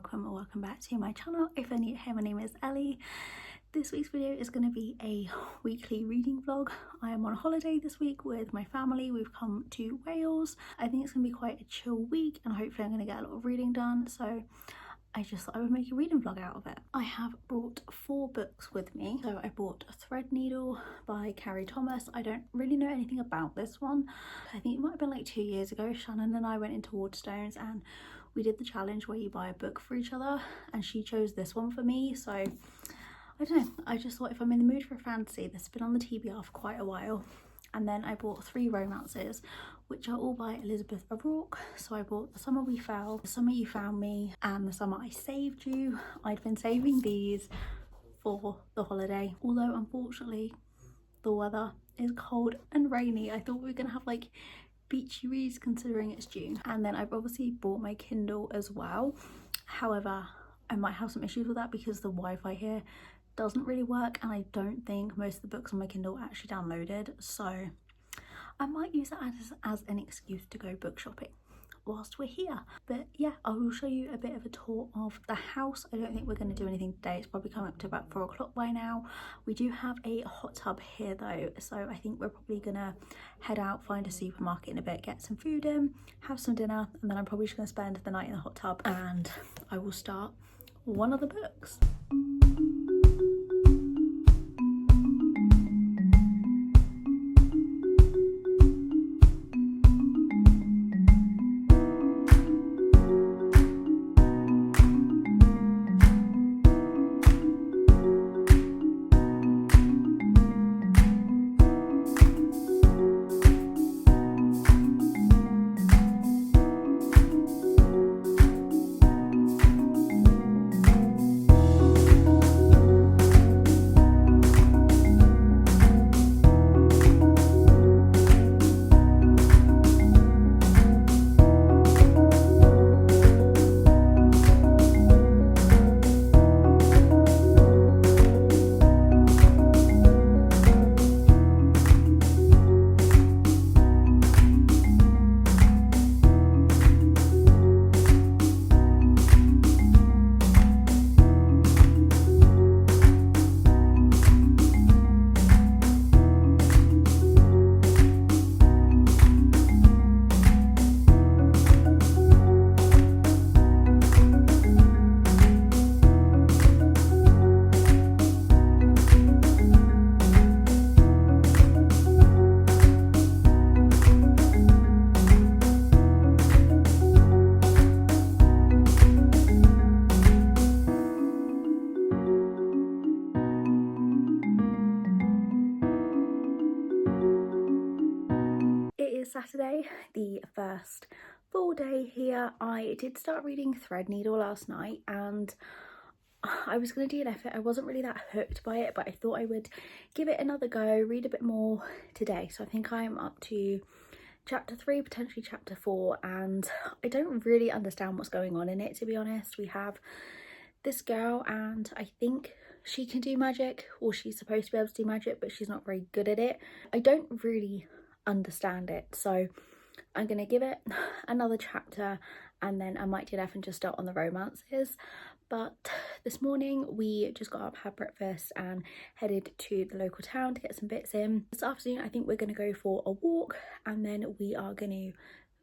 welcome or welcome back to my channel. If you're new here, my name is Ellie. This week's video is going to be a weekly reading vlog. I am on holiday this week with my family. We've come to Wales. I think it's going to be quite a chill week and hopefully I'm going to get a lot of reading done, so I just thought I would make a reading vlog out of it. I have brought 4 books with me. So I bought Threadneedle by Carrie Thomas. I don't really know anything about this one. I think it might have been like 2 years ago. Shannon and I went into Waterstones and we did the challenge where you buy a book for each other, and she chose this one for me. So I don't know, I just thought if I'm in the mood for a fantasy, this has been on the TBR for quite a while. And then I bought 3 romances, which are all by Elizabeth O'Rourke. So I bought The Summer We Fell, The Summer You Found Me, and The Summer I Saved You. I'd been saving these for the holiday, although unfortunately the weather is cold and rainy. I thought we were gonna have like beachy reads considering it's June. And then I've obviously bought my Kindle as well. However, I might have some issues with that because the Wi-Fi here doesn't really work and I don't think most of the books on my Kindle are actually downloaded, so I might use that as an excuse to go book shopping whilst we're here. But yeah, I will show you a bit of a tour of the house. I don't think we're going to do anything today. It's probably coming up to about 4 o'clock by now. We do have a hot tub here though, so I think we're probably gonna head out, find a supermarket in a bit, get some food in, have some dinner, and then I'm probably just gonna spend the night in the hot tub and I will start one of the books. Saturday, the first full day here. I did start reading Threadneedle last night and I was going to DNF it. I wasn't really that hooked by it, but I thought I would give it another go, read a bit more today. So I think I'm up to chapter 3, potentially chapter 4, and I don't really understand what's going on in it, to be honest. We have this girl and I think she can do magic, or she's supposed to be able to do magic, but she's not very good at it. I don't really understand it, so I'm gonna give it another chapter and then I might DNF and just start on the romances. But this morning we just got up, had breakfast and headed to the local town to get some bits in. This afternoon I think we're gonna go for a walk and then we are gonna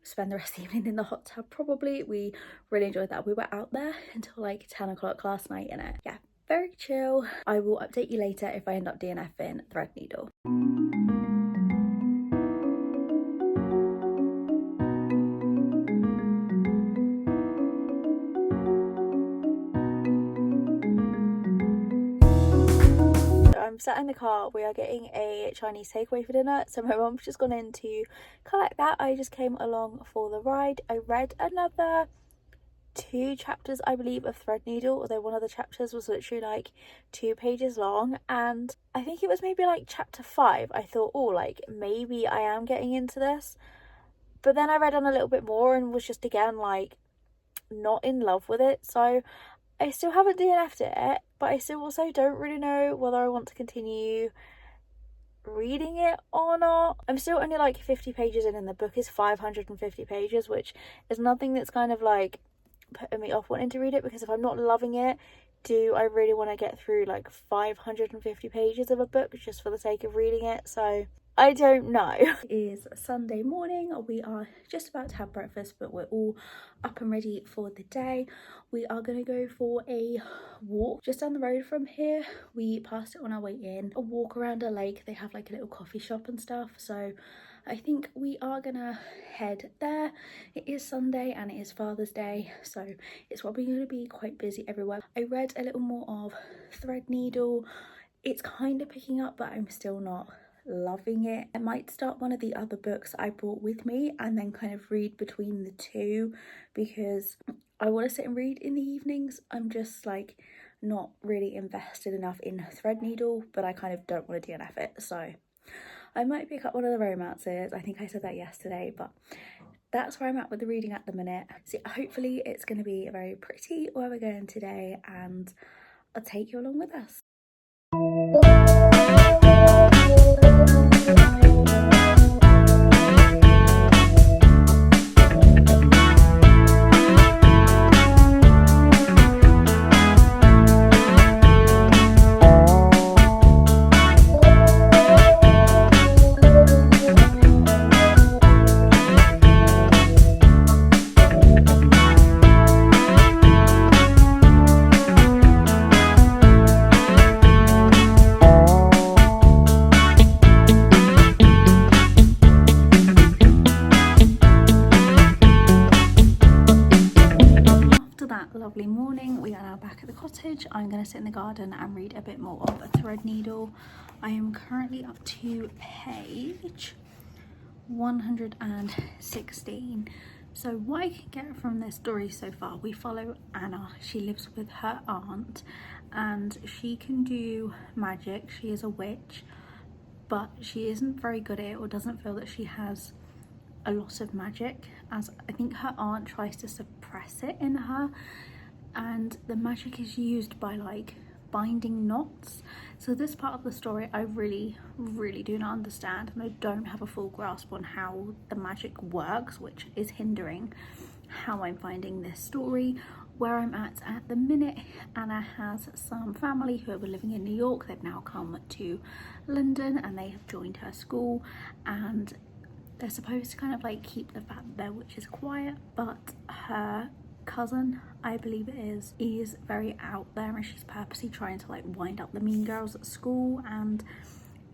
spend the rest of the evening in the hot tub probably. We really enjoyed that. We were out there until like 10 o'clock last night in it. Yeah, very chill. I will update you later if I end up DNFing Threadneedle. I'm sat in the car. We are getting a Chinese takeaway for dinner, so my mum's just gone in to collect that. I just came along for the ride. I read another 2 chapters, I believe, of Threadneedle, although one of the chapters was literally like 2 pages long, and I think it was maybe like chapter 5. I thought, oh, like maybe I am getting into this, but then I read on a little bit more and was just again like not in love with it. So I still haven't DNF'd it, but I still also don't really know whether I want to continue reading it or not. I'm still only like 50 pages in and the book is 550 pages, which is nothing that's kind of like putting me off wanting to read it, because if I'm not loving it, do I really want to get through like 550 pages of a book just for the sake of reading it? So I don't know. It is Sunday morning. We are just about to have breakfast, but we're all up and ready for the day. We are going to go for a walk just down the road from here. We passed it on our way in. A walk around a lake. They have like a little coffee shop and stuff. So I think we are gonna head there. It is Sunday and it is Father's Day, so it's probably going to be quite busy everywhere. I read a little more of Threadneedle. It's kind of picking up, but I'm still not loving it. I might start one of the other books I brought with me and then kind of read between the two, because I want to sit and read in the evenings. I'm just like not really invested enough in Threadneedle, but I kind of don't want to DNF it, so I might pick up one of the romances. I think I said that yesterday, but that's where I'm at with the reading at the minute. So hopefully it's going to be very pretty where we're going today, and I'll take you along with us. Lovely morning, we are now back at the cottage. I'm going to sit in the garden and read a bit more of a Threadneedle. I am currently up to page 116. So what I can get from this story so far, we follow Anna. She lives with her aunt and she can do magic. She is a witch, but she isn't very good at it, or doesn't feel that she has a lot of magic, as I think her aunt tries to suppress it in her, and the magic is used by like binding knots. So this part of the story I really do not understand, and I don't have a full grasp on how the magic works, which is hindering how I'm finding this story. Where I'm at the minute, Anna has some family who are living in New York. They've now come to London and they have joined her school, and they're supposed to kind of like keep the fact there, which is quiet, but her cousin, I believe it is very out there, and she's purposely trying to like wind up the mean girls at school, and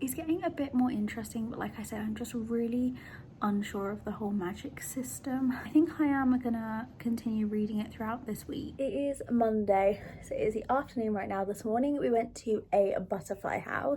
it's getting a bit more interesting. But like I said, I'm just really unsure of the whole magic system. I think I am gonna continue reading it throughout this week. It is Monday, so it is the afternoon right now. This morning we went to a butterfly house.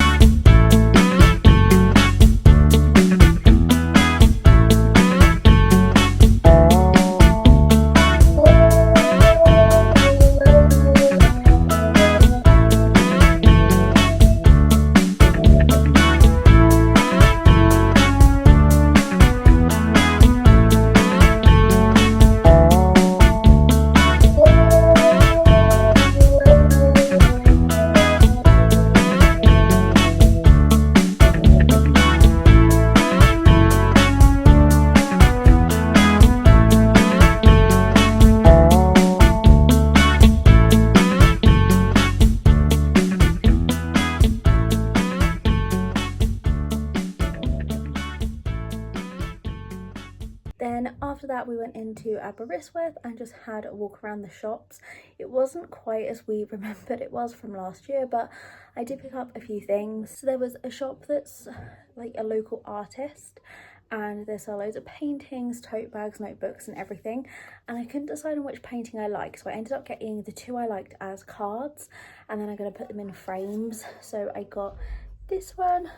Then after that we went into Aberystwyth and just had a walk around the shops. It wasn't quite as we remembered it was from last year, but I did pick up a few things. So there was a shop that's like a local artist, and they sell loads of paintings, tote bags, notebooks and everything, and I couldn't decide on which painting I liked, so I ended up getting the two I liked as cards, and then I'm going to put them in frames. So I got this one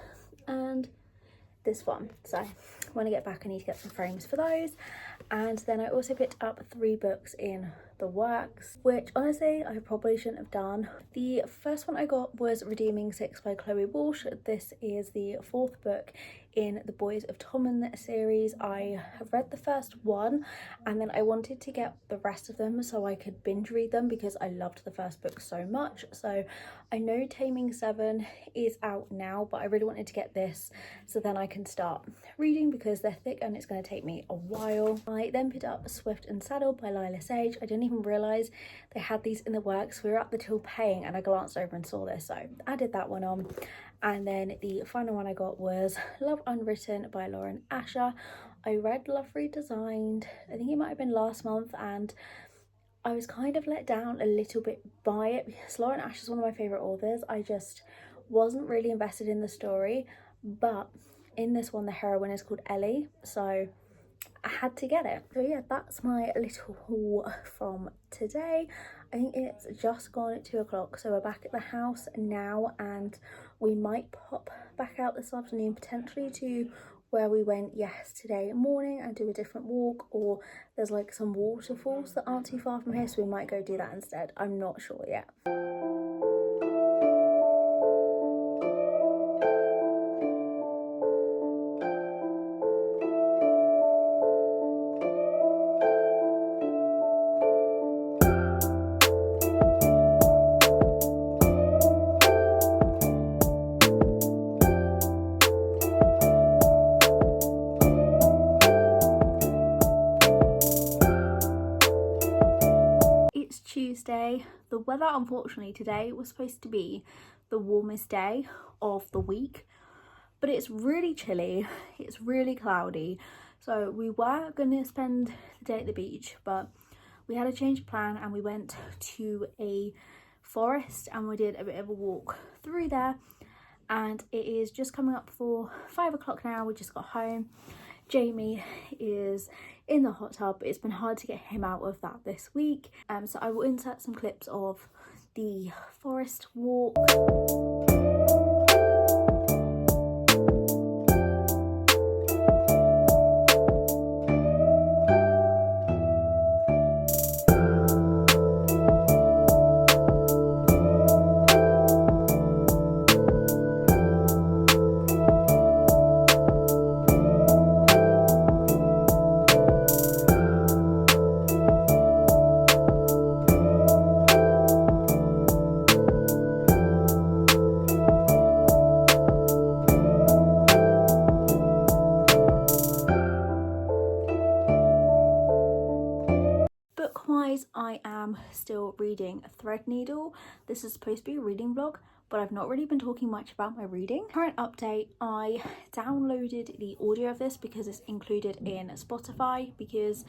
and this one, so when I get back I need to get some frames for those. And then I also picked up 3 books in the works, which honestly I probably shouldn't have done. The first one I got was Redeeming Six by Chloe Walsh. This is the 4th book in the Boys of Tommen series. I have read the first one and then I wanted to get the rest of them so I could binge read them because I loved the first book so much. So I know Taming 7 is out now, but I really wanted to get this so then I can start reading because they're thick and it's going to take me a while. I then picked up Swift and Saddle by Lila Sage. I didn't even realise they had these in the works. We were at the till paying and I glanced over and saw this, so I added that one on. And then the final one I got was Love Unwritten by Lauren Asher. I read Love Redesigned, I think it might have been last month, and I was kind of let down a little bit by it because Lauren Asher is one of my favourite authors. I just wasn't really invested in the story, but in this one the heroine is called Ellie, so I had to get it. So yeah, that's my little haul from today. I think it's just gone at 2 o'clock, so we're back at the house now and we might pop back out this afternoon potentially to where we went yesterday morning and do a different walk, or there's like some waterfalls that aren't too far from here, so we might go do that instead. I'm not sure yet. Tuesday. The weather unfortunately today was supposed to be the warmest day of the week, but it's really chilly, it's really cloudy, so we were going to spend the day at the beach, but we had a change of plan and we went to a forest and we did a bit of a walk through there, and it is just coming up for 5 o'clock now. We just got home. Jamie is in the hot tub. It's been hard to get him out of that this week, so I will insert some clips of the forest walk. Book-wise, I am still reading Threadneedle. This is supposed to be a reading vlog, but I've not really been talking much about my reading. Current update, I downloaded the audio of this because it's included in Spotify, because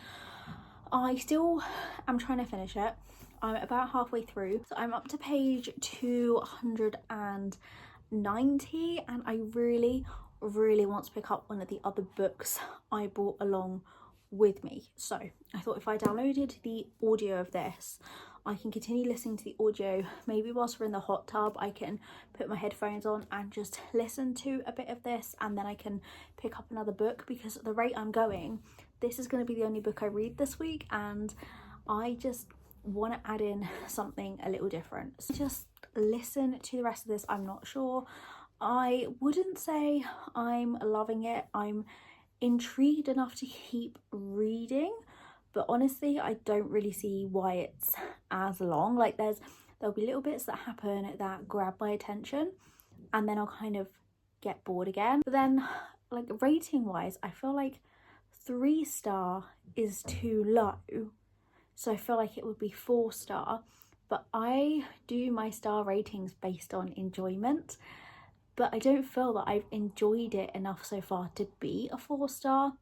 I still am trying to finish it. I'm about halfway through, so I'm up to page 290 and I really want to pick up one of the other books I bought along with me. So I thought if I downloaded the audio of this, I can continue listening to the audio. Maybe whilst we're in the hot tub I can put my headphones on and just listen to a bit of this, and then I can pick up another book, because at the rate I'm going, this is going to be the only book I read this week and I just want to add in something a little different. So just listen to the rest of this. I'm not sure. I wouldn't say I'm loving it. I'm intrigued enough to keep reading, but honestly I don't really see why it's as long. Like there'll be little bits that happen that grab my attention and then I'll kind of get bored again. But then, like, rating wise, I feel like 3-star is too low, so I feel like it would be 4-star, but I do my star ratings based on enjoyment, but I don't feel that I've enjoyed it enough so far to be a 4-star,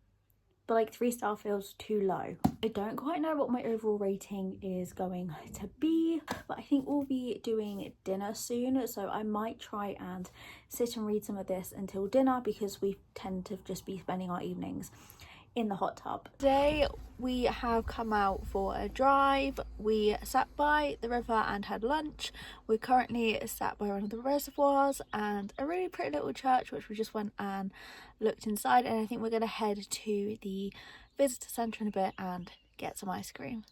but like 3-star feels too low. I don't quite know what my overall rating is going to be, but I think we'll be doing dinner soon, so I might try and sit and read some of this until dinner, because we tend to just be spending our evenings in the hot tub. Today we have come out for a drive. We sat by the river and had lunch. We're currently sat by one of the reservoirs and a really pretty little church, which we just went and looked inside, and I think we're going to head to the visitor centre in a bit and get some ice cream.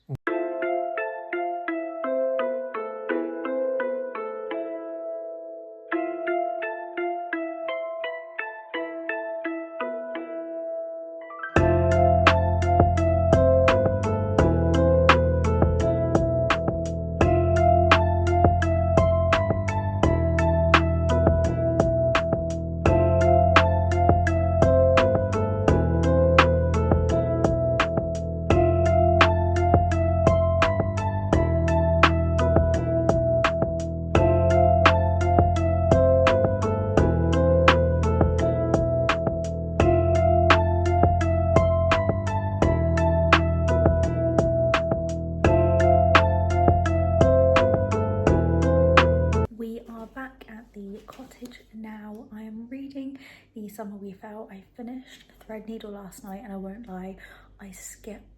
Summer We Fell. I finished Threadneedle last night, and I won't lie, I skimmed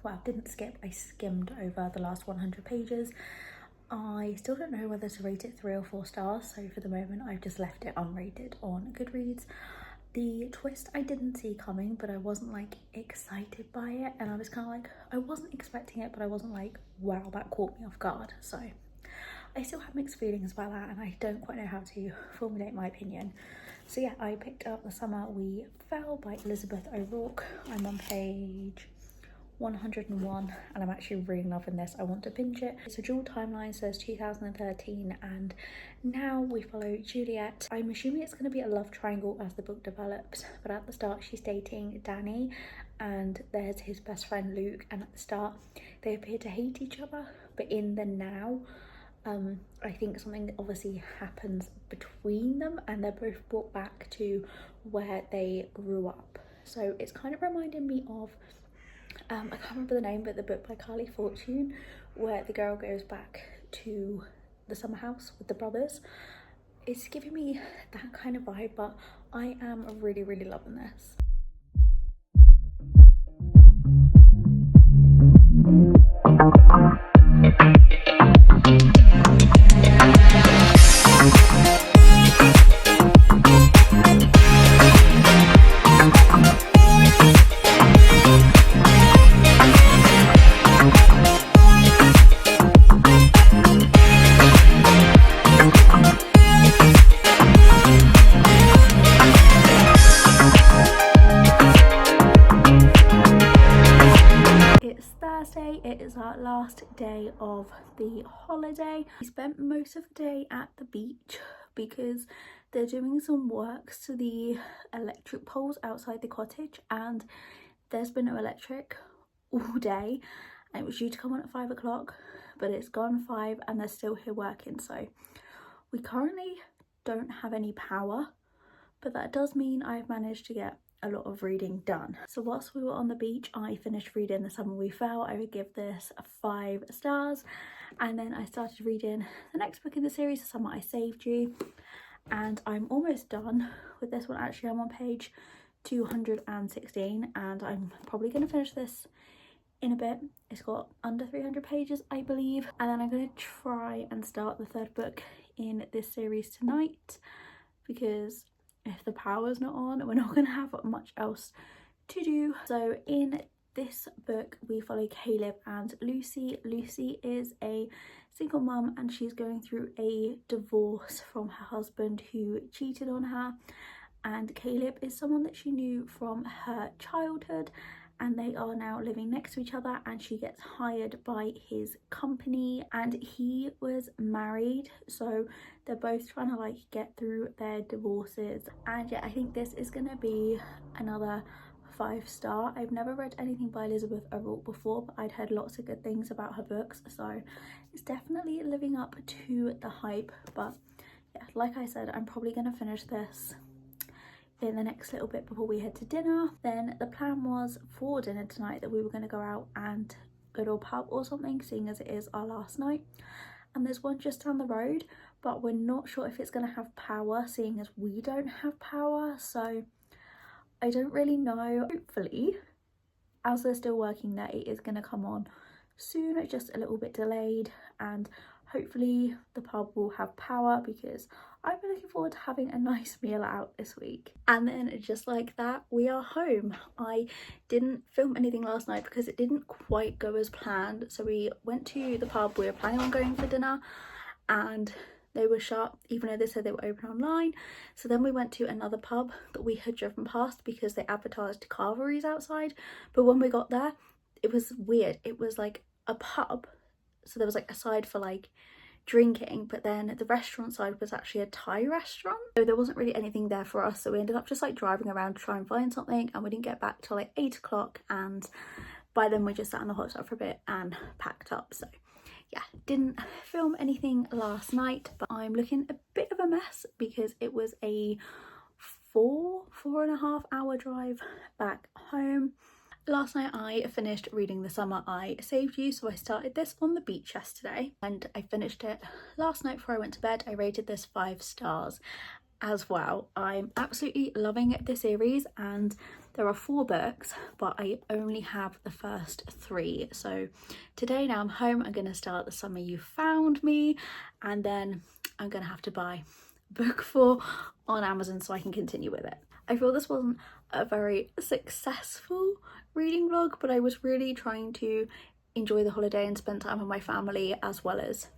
over the last 100 pages. I still don't know whether to rate it 3 or 4 stars, so for the moment I've just left it unrated on Goodreads. The twist I didn't see coming, but I wasn't like excited by it, and I was kind of like, I wasn't expecting it, but I wasn't like, wow, that caught me off guard. So I still have mixed feelings about that, and I don't quite know how to formulate my opinion. So yeah, I picked up The Summer We Fell by Elizabeth O'Rourke. I'm on page 101, and I'm actually really loving this. I want to binge it. So dual timeline says 2013, and now we follow Juliet. I'm assuming it's going to be a love triangle as the book develops, but at the start she's dating Danny, and there's his best friend Luke, and at the start they appear to hate each other, but in the now I think something obviously happens between them, and they're both brought back to where they grew up. So it's kind of reminding me of I can't remember the name, but the book by Carly Fortune, where the girl goes back to the summer house with the brothers. It's giving me that kind of vibe, but I am really, really loving this. It is our last day of the holiday. We spent most of the day at the beach because they're doing some works to the electric poles outside the cottage, and there's been no electric all day, and it was due to come on at 5 o'clock, but it's gone 5 and they're still here working. So we currently don't have any power, but that does mean I've managed to get a lot of reading done. So whilst we were on the beach, I finished reading The Summer We Fell. I would give this 5 stars, and then I started reading the next book in the series, The Summer I Saved You, and I'm almost done with this one. Actually, I'm on page 216, and I'm probably going to finish this in a bit. It's got under 300 pages, I believe, and then I'm going to try and start the 3rd book in this series tonight, because if the power's not on, we're not going to have much else to do. So in this book we follow Caleb and Lucy. Lucy is a single mum, and she's going through a divorce from her husband who cheated on her, and Caleb is someone that she knew from her childhood, and they are now living next to each other, and she gets hired by his company, and he was married, so they're both trying to like get through their divorces. And yeah, I think this is gonna be another 5-star. I've never read anything by Elizabeth O'Rourke before, but I'd heard lots of good things about her books, so it's definitely living up to the hype. But yeah, like I said, I'm probably gonna finish this in the next little bit before we head to dinner. Then the plan was for dinner tonight that we were going to go out and go to a pub or something, seeing as it is our last night, and there's one just down the road, but we're not sure if it's going to have power, seeing as we don't have power. So I don't really know. Hopefully, as they're still working there, it is going to come on soon. It's just a little bit delayed, and hopefully the pub will have power, because I've been looking forward to having a nice meal out this week. And then just like that, we are home. I didn't film anything last night because it didn't quite go as planned. So we went to the pub. We were planning on going for dinner, and they were shut, even though they said they were open online. So then we went to another pub that we had driven past because they advertised carveries outside. But when we got there, it was weird. It was like a pub, so there was like a side for like drinking, but then the restaurant side was actually a Thai restaurant, so there wasn't really anything there for us. So we ended up just like driving around to try and find something, and we didn't get back till like 8 o'clock, and by then we just sat in the hot tub for a bit and packed up. So yeah, didn't film anything last night, but I'm looking a bit of a mess because it was a 4.5 hour drive back home. Last night I finished reading The Summer I Saved You, so I started this on the beach yesterday and I finished it last night before I went to bed. I rated this 5 stars, as well. I'm absolutely loving the series, and there are 4 books, but I only have the first 3. So today, now I'm home, I'm going to start The Summer You Found Me, and then I'm going to have to buy book 4 on Amazon so I can continue with it. I feel this wasn't a very successful reading vlog, but I was really trying to enjoy the holiday and spend time with my family, as well as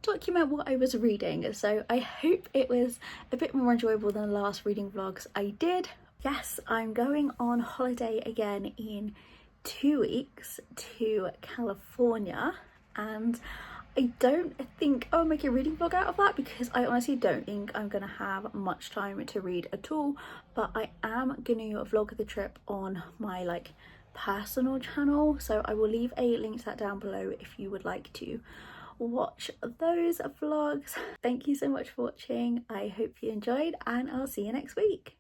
document what I was reading. So I hope it was a bit more enjoyable than the last reading vlogs I did. Yes, I'm going on holiday again in 2 weeks to California, and I don't think I'll make a reading vlog out of that because I honestly don't think I'm gonna have much time to read at all, but I am gonna vlog the trip on my like personal channel, so I will leave a link to that down below if you would like to watch those vlogs. Thank you so much for watching. I hope you enjoyed, and I'll see you next week.